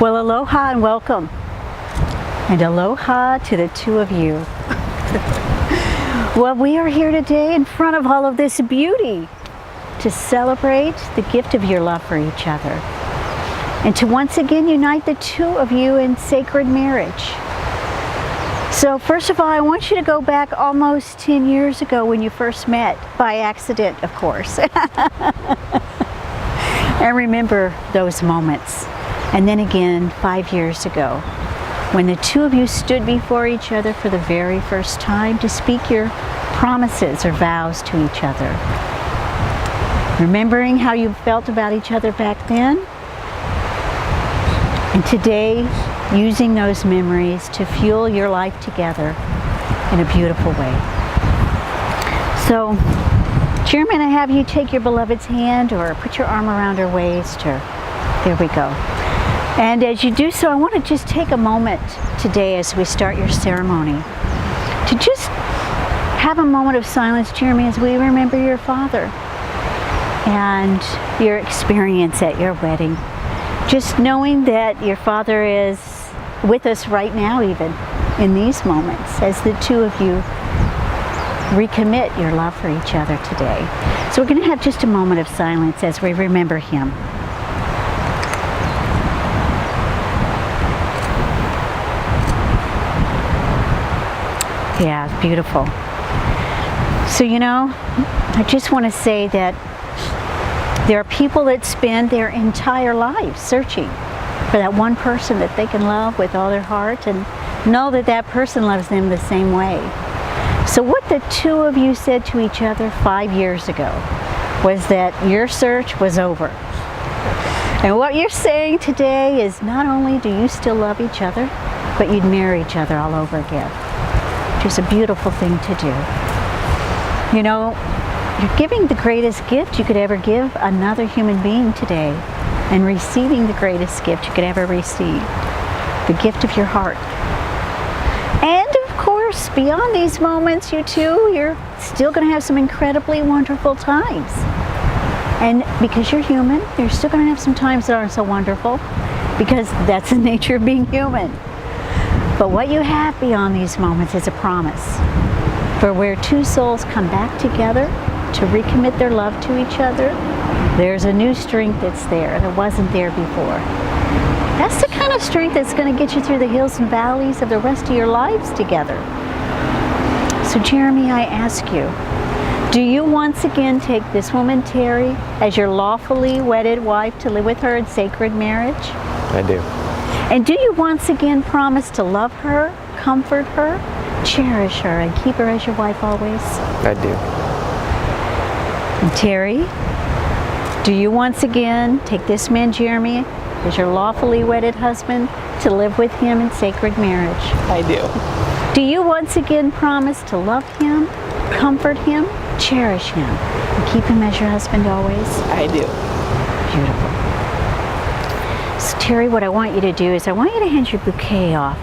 Well, aloha and welcome. And aloha to the two of you. Well, we are here today in front of all of this beauty to celebrate the gift of your love for each other and to once again unite the two of you in sacred marriage. So first of all, I want you to go back almost 10 years ago when you first met, by accident, of course. And remember those moments. And then again, 5 years ago, when the two of you stood before each other for the very first time to speak your promises or vows to each other. Remembering how you felt about each other back then, and today using those memories to fuel your life together in a beautiful way. So, Chairman, I have you take your beloved's hand or put your arm around her waist, or there we go. And as you do so, I want to just take a moment today as we start your ceremony to just have a moment of silence, Jeremy, as we remember your father and your experience at your wedding. Just knowing that your father is with us right now, even in these moments, as the two of you recommit your love for each other today. So we're going to have just a moment of silence as we remember him. Yeah, beautiful. So, you know, I just want to say that there are people that spend their entire lives searching for that one person that they can love with all their heart and know that that person loves them the same way. So what the two of you said to each other 5 years ago was that your search was over. And what you're saying today is not only do you still love each other, but you'd marry each other all over again. Which is a beautiful thing to do. You know, you're giving the greatest gift you could ever give another human being today, and receiving the greatest gift you could ever receive, the gift of your heart. And of course, beyond these moments, you two, you're still going to have some incredibly wonderful times. And because you're human, you're still going to have some times that aren't so wonderful, because that's the nature of being human. But what you have beyond these moments is a promise for where two souls come back together to recommit their love to each other. There's a new strength that's there that wasn't there before. That's the kind of strength that's going to get you through the hills and valleys of the rest of your lives together. So Jeremy, I ask you, do you once again take this woman, Teri, as your lawfully wedded wife to live with her in sacred marriage? I do. And do you once again promise to love her, comfort her, cherish her, and keep her as your wife always? I do. And Teri, do you once again take this man, Jeremy, as your lawfully wedded husband to live with him in sacred marriage? I do. Do you once again promise to love him, comfort him, cherish him, and keep him as your husband always? I do. Beautiful. So Teri, what I want you to do is I want you to hand your bouquet off.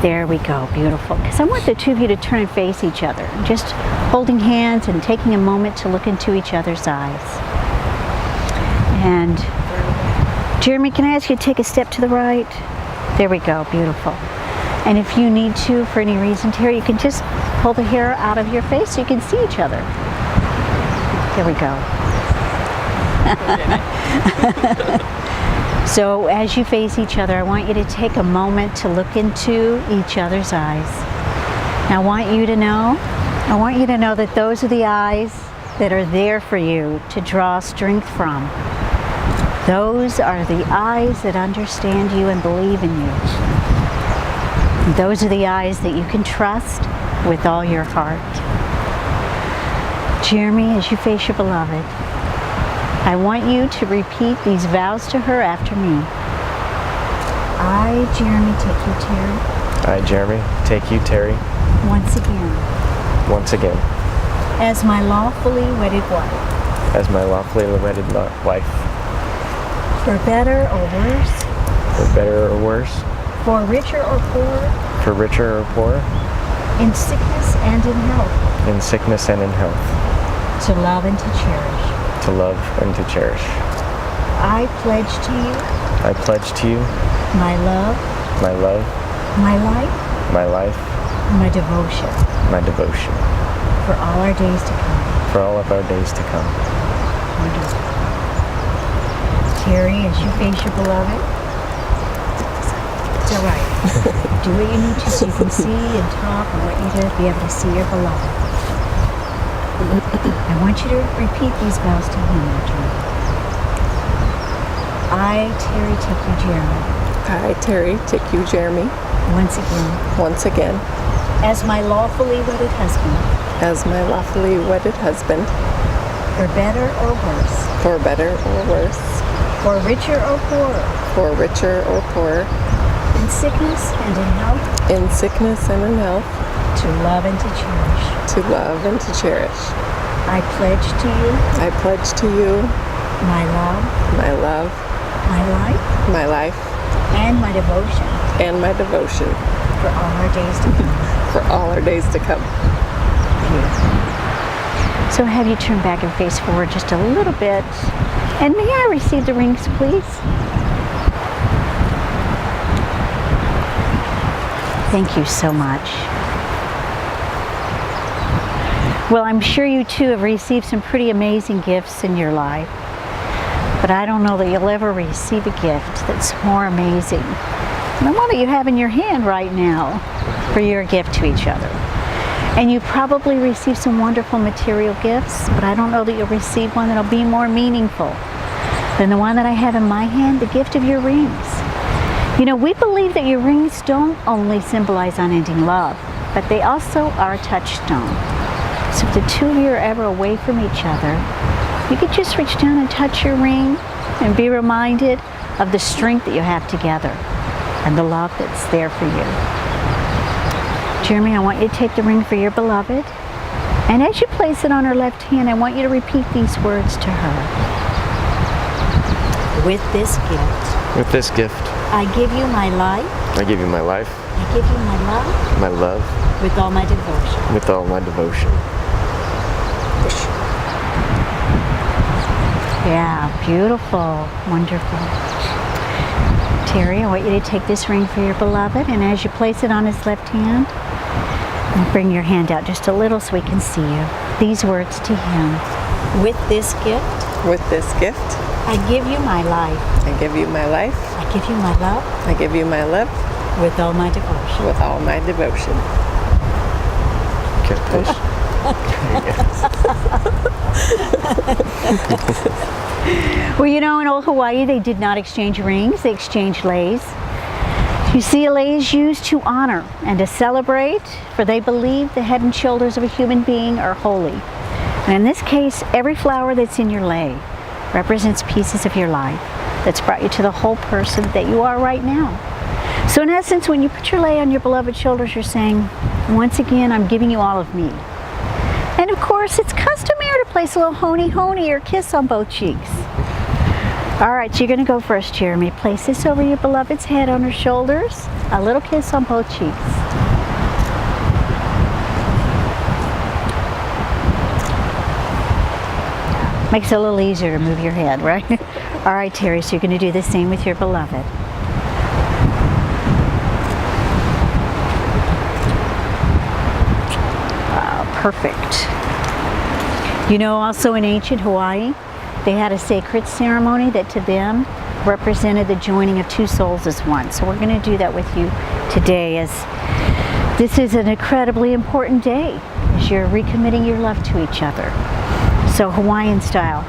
There we go, beautiful. Because I want the two of you to turn and face each other, just holding hands and taking a moment to look into each other's eyes. And Jeremy, can I ask you to take a step to the right? There we go, beautiful. And if you need to, for any reason, Teri, you can just pull the hair out of your face so you can see each other. There we go. So as you face each other, I want you to take a moment to look into each other's eyes. Now I want you to know that those are the eyes that are there for you to draw strength from. Those are the eyes that understand you and believe in you. And those are the eyes that you can trust with all your heart. Jeremy, as you face your beloved, I want you to repeat these vows to her after me. I, Jeremy, take you, Teri. I, Jeremy, take you, Teri. Once again. Once again. As my lawfully wedded wife. As my lawfully wedded wife. For better or worse. For better or worse. For richer or poorer. For richer or poorer. In sickness and in health. In sickness and in health. To love and to cherish. To love and to cherish. I pledge to you. I pledge to you my love, my love, my life, my life, my devotion my devotion for all our days to come. for all of our days to come. Wonderful. Teri, as you face your beloved, it's all right. Do what you need to so you can see and talk. I want you to be able to see your beloved. I want you to repeat these vows to him after me. I, Teri, take you, Jeremy. I, Teri, take you, Jeremy, Once again, as my lawfully wedded husband, as my lawfully wedded husband, for better or worse, for better or worse, for richer or poorer, for richer or poorer, in sickness and in health, in sickness and in health, to love and to cherish. to love and to cherish. I pledge to you I pledge to you my love, my love, my life, my life, and my devotion and my devotion for all our days to come. for all our days to come. So have you turn back and face forward just a little bit. And may I receive the rings, please? Thank you so much. Well, I'm sure you too have received some pretty amazing gifts in your life. But I don't know that you'll ever receive a gift that's more amazing than the one that you have in your hand right now for your gift to each other. And you probably received some wonderful material gifts, but I don't know that you'll receive one that'll be more meaningful than the one that I have in my hand, the gift of your rings. You know, we believe that your rings don't only symbolize unending love, but they also are a touchstone. So if the two of you are ever away from each other, you could just reach down and touch your ring and be reminded of the strength that you have together and the love that's there for you. Jeremy, I want you to take the ring for your beloved, and as you place it on her left hand, I want you to repeat these words to her. With this gift, With this gift, I give you my life, I give you my life, I give you my love, my love, with all my devotion. with all my devotion. Yeah, beautiful, wonderful. Teri, I want you to take this ring for your beloved, and as you place it on his left hand, bring your hand out just a little so we can see you. These words to him. With this gift, With this gift, I give you my life. I give you my life, I give you my love I give you my love, with all my devotion. with all my devotion. Can't push. Well, you know, in old Hawaii, they did not exchange rings, they exchanged leis. You see, a lei is used to honor and to celebrate, for they believe the head and shoulders of a human being are holy. And in this case, every flower that's in your lei represents pieces of your life that's brought you to the whole person that you are right now. So in essence, when you put your lei on your beloved's shoulders, you're saying, once again, I'm giving you all of me. And of course, it's customary to place a little honey or kiss on both cheeks. All right, so you're going to go first, Jeremy. Place this over your beloved's head on her shoulders. A little kiss on both cheeks. Makes it a little easier to move your head, right? All right, Teri, so you're going to do the same with your beloved. Perfect. You know, also in ancient Hawaii, they had a sacred ceremony that to them represented the joining of two souls as one. So we're going to do that with you today, as this is an incredibly important day as you're recommitting your love to each other. So Hawaiian style.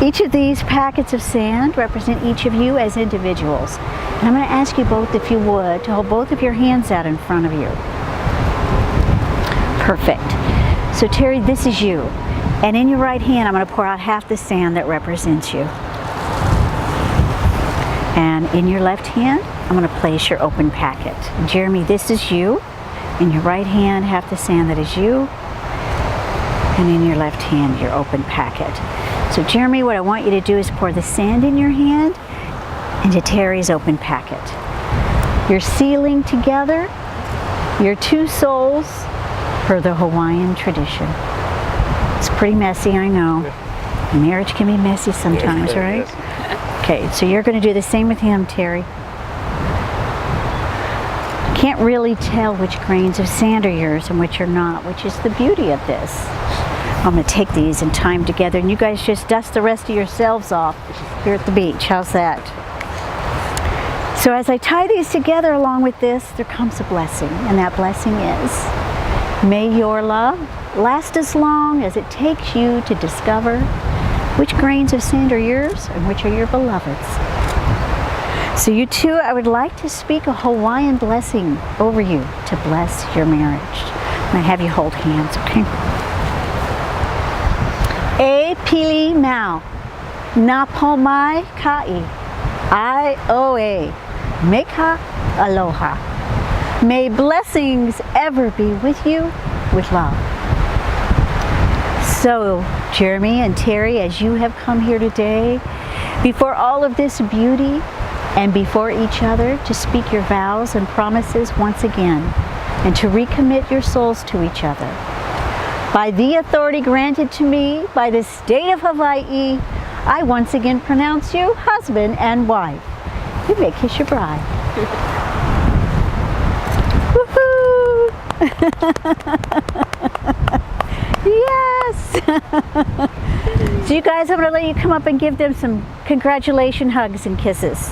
Each of these packets of sand represent each of you as individuals. And I'm going to ask you both, if you would, to hold both of your hands out in front of you. Perfect. So Teri, this is you. And in your right hand, I'm going to pour out half the sand that represents you. And in your left hand, I'm going to place your open packet. And Jeremy, this is you. In your right hand, half the sand that is you. And in your left hand, your open packet. So Jeremy, what I want you to do is pour the sand in your hand into Teri's open packet. You're sealing together your two souls per the Hawaiian tradition. It's pretty messy, I know. Marriage can be messy sometimes, right? Okay, so you're going to do the same with him, Teri. Can't really tell which grains of sand are yours and which are not, which is the beauty of this. I'm going to take these and tie them together, and you guys just dust the rest of yourselves off here at the beach. How's that? So as I tie these together along with this, there comes a blessing, and that blessing is, may your love last as long as it takes you to discover which grains of sand are yours and which are your beloved's. So you two, I would like to speak a Hawaiian blessing over you to bless your marriage. I'm going to have you hold hands, okay? E pili mau, na pomai kai, I oe, meka aloha. May blessings ever be with you with love. So, Jeremy and Teri, as you have come here today, before all of this beauty and before each other, to speak your vows and promises once again, and to recommit your souls to each other. By the authority granted to me by the state of Hawaii, I once again pronounce you husband and wife. You may kiss your bride. Woohoo! Yes! So you guys, I'm going to let you come up and give them some congratulation hugs and kisses.